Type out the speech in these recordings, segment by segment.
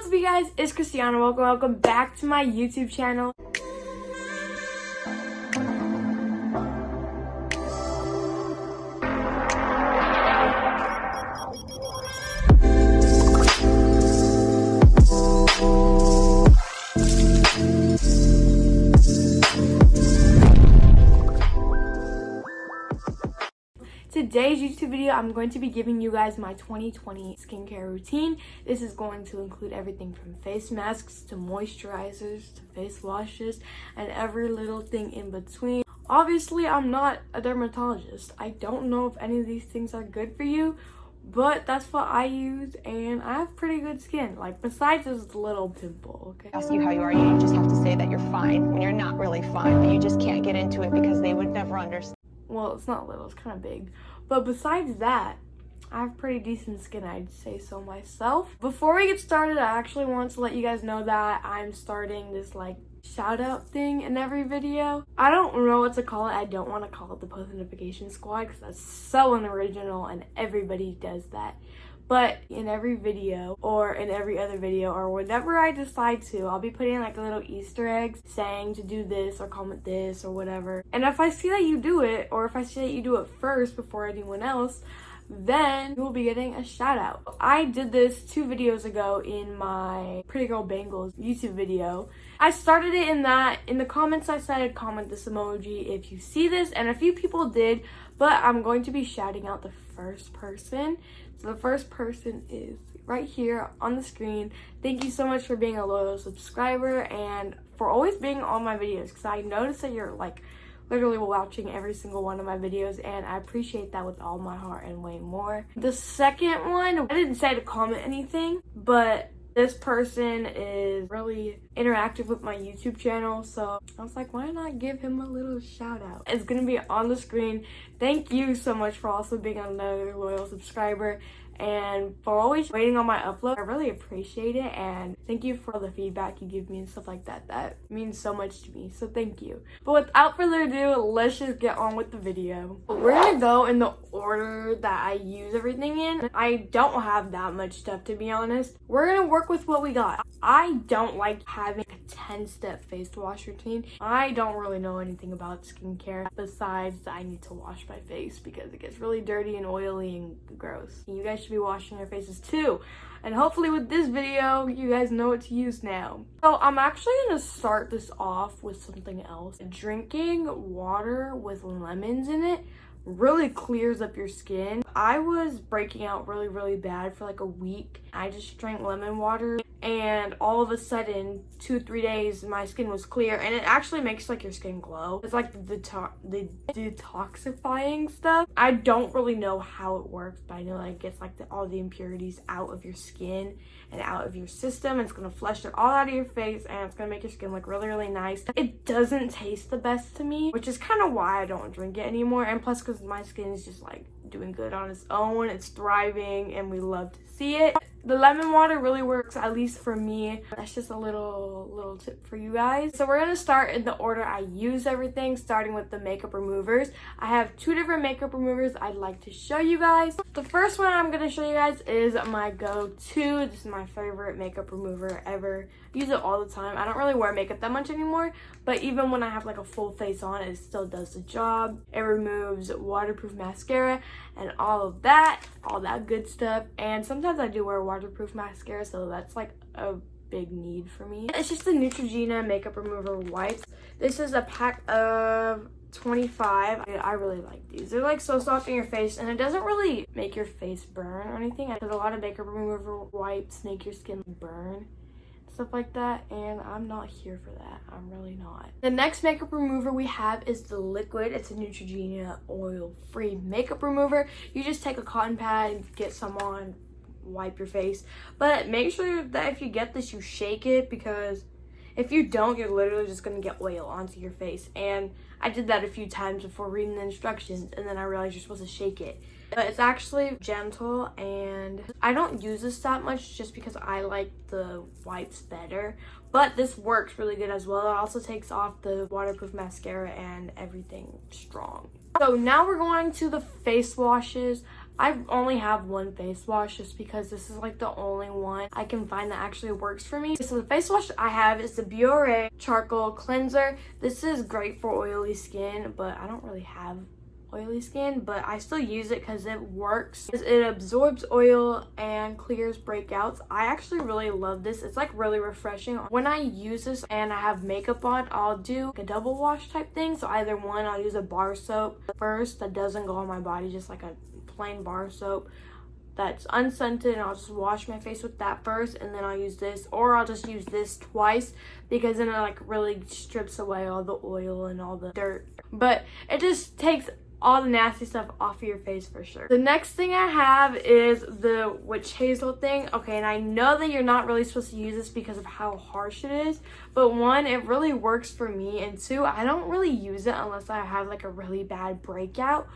What's up, you guys? It's Christiana. Welcome back to my YouTube channel. Today's YouTube video, I'm going to be giving you guys my 2020 skincare routine. This is going to include everything from face masks to moisturizers to face washes and every little thing in between. Obviously, I'm not a dermatologist. I don't know if any of these things are good for you, but that's what I use, and I have pretty good skin. Like, besides this little pimple, okay? Ask you how you are, you just have to say that you're fine when you're not really fine, but you just can't get into it because they would never understand. Well, it's not little, it's kind of big. But besides that, I have pretty decent skin, I'd say so myself. Before we get started, I actually want to let you guys know that I'm starting this like shout out thing in every video. I don't know what to call it. I don't want to call it the post notification squad because that's so unoriginal and everybody does that. But in every video or in every other video or whenever I decide to, I'll be putting like little Easter eggs saying to do this or comment this or whatever. And if I see that you do it, or if I see that you do it first before anyone else, then you will be getting a shout out. I did this 2 videos ago in my Pretty Girl Bangles YouTube video. I started it in the comments I said comment this emoji if you see this, and a few people did, but I'm going to be shouting out the first person. So the first person is right here on the screen. Thank you so much for being a loyal subscriber and for always being on my videos, because I noticed that you're like literally watching every single one of my videos, and I appreciate that with all my heart and way more. The second one, I didn't say to comment anything, but this person is really interactive with my YouTube channel, so I was like, why not give him a little shout out? It's gonna be on the screen. Thank you so much for also being another loyal subscriber and for always waiting on my upload. I really appreciate it, and thank you for all the feedback you give me and stuff like that. That means so much to me, so thank you. But without further ado, let's just get on with the video. We're gonna go in the order that I use everything in. I don't have that much stuff, to be honest. We're gonna work with what we got. I don't like having a 10-step face wash routine. I don't really know anything about skincare besides I need to wash my face because it gets really dirty and oily and gross. You guys should be washing your faces too, and hopefully with this video you guys know what to use now. So I'm actually gonna start this off with something else. Drinking water with lemons in it really clears up your skin. I was breaking out really bad for like a week. I just drank lemon water, and all of a sudden 2-3 days my skin was clear, and it actually makes like your skin glow. It's like the detoxifying stuff. I don't really know how it works, but I know that it gets like all the impurities out of your skin and out of your system. It's gonna flush it all out of your face, and it's gonna make your skin look really nice. It doesn't taste the best to me, which is kind of why I don't drink it anymore, and plus because my skin is just like doing good on its own. It's thriving and we love to see it. The lemon water really works, at least for me. That's just a little tip for you guys. So we're gonna start in the order I use everything, starting with the makeup removers. I have 2 different makeup removers I'd like to show you guys. The first one I'm gonna show you guys is my go-to. This is my favorite makeup remover ever. I use it all the time. I don't really wear makeup that much anymore, but even when I have like a full face on, it still does the job. It removes waterproof mascara and all that good stuff. And sometimes I do wear waterproof mascara, so that's like a big need for me. It's just the Neutrogena makeup remover wipes. This is a pack of 25. I really like these. They're like so soft in your face, and it doesn't really make your face burn or anything, because a lot of makeup remover wipes make your skin burn, stuff like that, and I'm not here for that. I'm really not. The next makeup remover we have is the liquid. It's a Neutrogena oil-free makeup remover. You just take a cotton pad, get some on, wipe your face, but make sure that if you get this, you shake it, because if you don't, you're literally just gonna get oil onto your face. And I did that a few times before reading the instructions, and then I realized you're supposed to shake it. But it's actually gentle, and I don't use this that much just because I like the wipes better. But this works really good as well. It also takes off the waterproof mascara and everything strong. So now we're going to the face washes. I only have one face wash just because this is like the only one I can find that actually works for me. So the face wash I have is the Biore Charcoal Cleanser. This is great for oily skin, but I don't really have oily skin, but I still use it because it works. It absorbs oil and clears breakouts. I actually really love this. It's like really refreshing. When I use this and I have makeup on, I'll do a double wash type thing. So either one, I'll use a bar soap first that doesn't go on my body, just like a plain bar soap that's unscented, and I'll just wash my face with that first, and then I'll use this, or I'll just use this twice because then it like really strips away all the oil and all the dirt. But it just takes all the nasty stuff off of your face for sure. The next thing I have is the witch hazel thing. Okay, and I know that you're not really supposed to use this because of how harsh it is, but one, it really works for me, and two, I don't really use it unless I have like a really bad breakout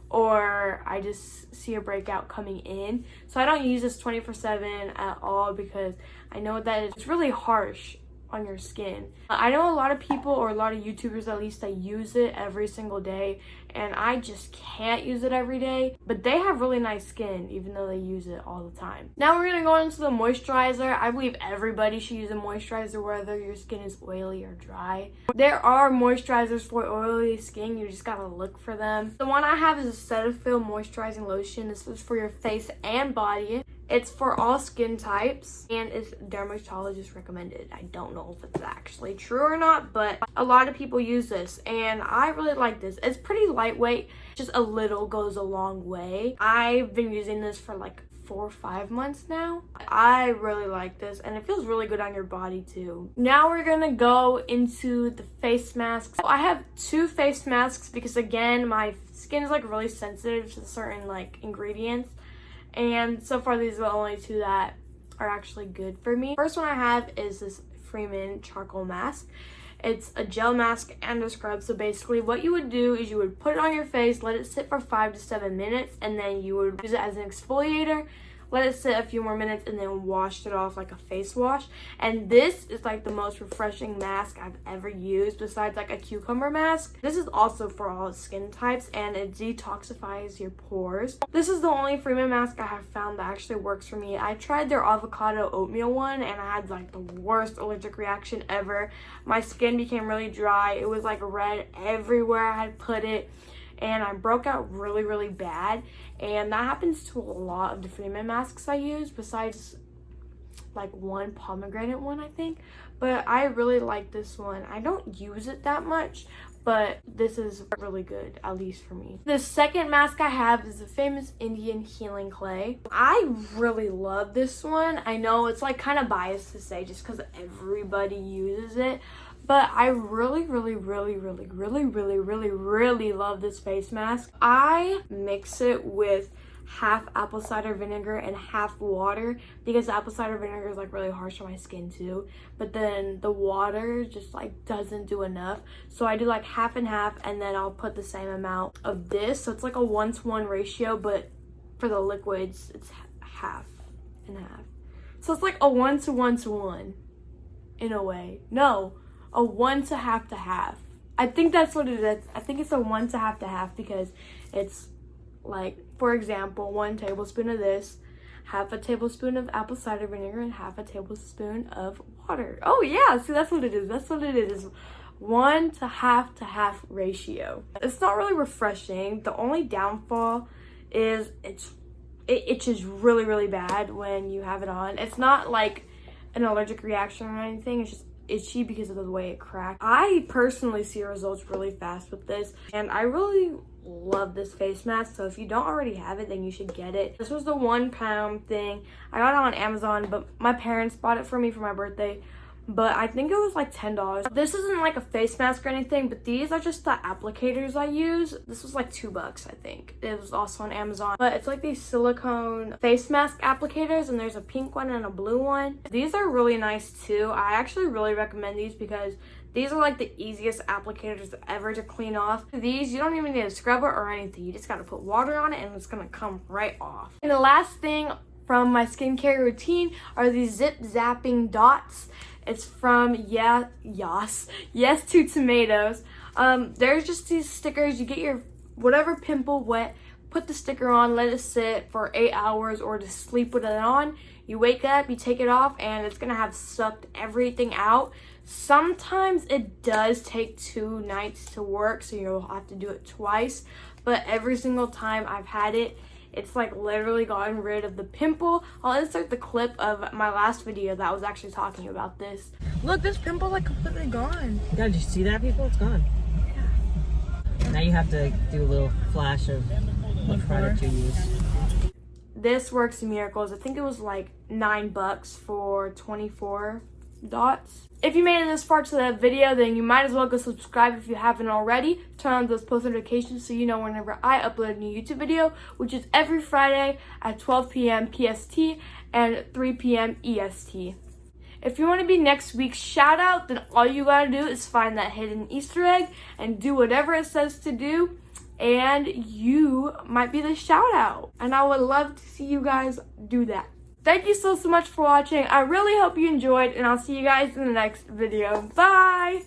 or I just see a breakout coming in. So I don't use this 24/7 at all because I know that it's really harsh on your skin. I know a lot of people, or a lot of YouTubers at least, that use it every single day, and I just can't use it every day, but they have really nice skin even though they use it all the time. Now we're gonna go into the moisturizer. I believe everybody should use a moisturizer whether your skin is oily or dry. There are moisturizers for oily skin, you just gotta look for them. The one I have is a Cetaphil moisturizing lotion. This is for your face and body. It's for all skin types and it's dermatologist recommended. I don't know if it's actually true or not, but a lot of people use this and I really like this. It's pretty lightweight, just a little goes a long way. I've been using this for like 4 or 5 months now. I really like this and it feels really good on your body too. Now we're gonna go into the face masks. So I have 2 face masks because again, my skin is like really sensitive to certain like ingredients. And so far, these are the only 2 that are actually good for me. First one I have is this Freeman charcoal mask. It's a gel mask and a scrub. So basically what you would do is you would put it on your face, let it sit for 5 to 7 minutes, and then you would use it as an exfoliator, let it sit a few more minutes, and then wash it off like a face wash. And this is like the most refreshing mask I've ever used besides like a cucumber mask. This is also for all skin types and it detoxifies your pores. This is the only Freeman mask I have found that actually works for me. I tried their avocado oatmeal one and I had like the worst allergic reaction ever. My skin became really dry. It was like red everywhere I had put it. And I broke out really, really bad. And that happens to a lot of the Freeman masks I use, besides like one pomegranate one, I think. But I really like this one. I don't use it that much, but this is really good, at least for me. The second mask I have is the famous Indian healing clay. I really love this one. I know it's like kind of biased to say just because everybody uses it, but I really love this face mask. I mix it with half apple cider vinegar and half water because the apple cider vinegar is like really harsh on my skin too, but then the water just like doesn't do enough. So I do like half and half, and then I'll put the same amount of this. So it's like a 1-to-1 ratio, but for the liquids it's half and half. So it's like a 1-to-1 in a way. No, a 1 to half to half. I think that's what it is. I think it's a 1 to half to half because it's like, for example, 1 tablespoon of this, half a tablespoon of apple cider vinegar, and half a tablespoon of water. Oh yeah, see, that's what it is. That's what it is. 1 to half ratio. It's not really refreshing. The only downfall is it itches really bad when you have it on. It's not like an allergic reaction or anything. It's just itchy because of the way it cracked. I personally see results really fast with this, and I really love this face mask. So if you don't already have it, then you should get it. This was the £1 thing. I got it on Amazon, but my parents bought it for me for my birthday, but I think it was like $10. This isn't like a face mask or anything, but these are just the applicators I use. This was like $2, I think. It was also on Amazon, but it's like these silicone face mask applicators, and there's a pink one and a blue one. These are really nice too. I actually really recommend these because these are like the easiest applicators ever to clean off. These, you don't even need a scrubber or anything. You just gotta put water on it and it's gonna come right off. And the last thing from my skincare routine are these zip zapping dots. It's from Yes to Tomatoes. There's just these stickers. You get your whatever pimple wet, put the sticker on, let it sit for 8 hours, or just sleep with it on. You wake up, you take it off, and it's gonna have sucked everything out. Sometimes it does take 2 nights to work, so you'll have to do it twice. But every single time I've had it, it's like literally gotten rid of the pimple. I'll insert the clip of my last video that was actually talking about this. Look, this pimple's like completely gone. Yeah, did you see that, people? It's gone. Yeah. Now you have to do a little flash of what product you use. This works miracles. I think it was like $9 for 24 dots. If you made it this far to the video, then you might as well go subscribe if you haven't already. Turn on those post notifications so you know whenever I upload a new YouTube video, which is every Friday at 12 p.m. PST and 3 p.m. EST. If you want to be next week's shout out, then all you gotta do is find that hidden Easter egg and do whatever it says to do, and you might be the shout out. And I would love to see you guys do that. Thank you so much for watching. I really hope you enjoyed, and I'll see you guys in the next video. Bye!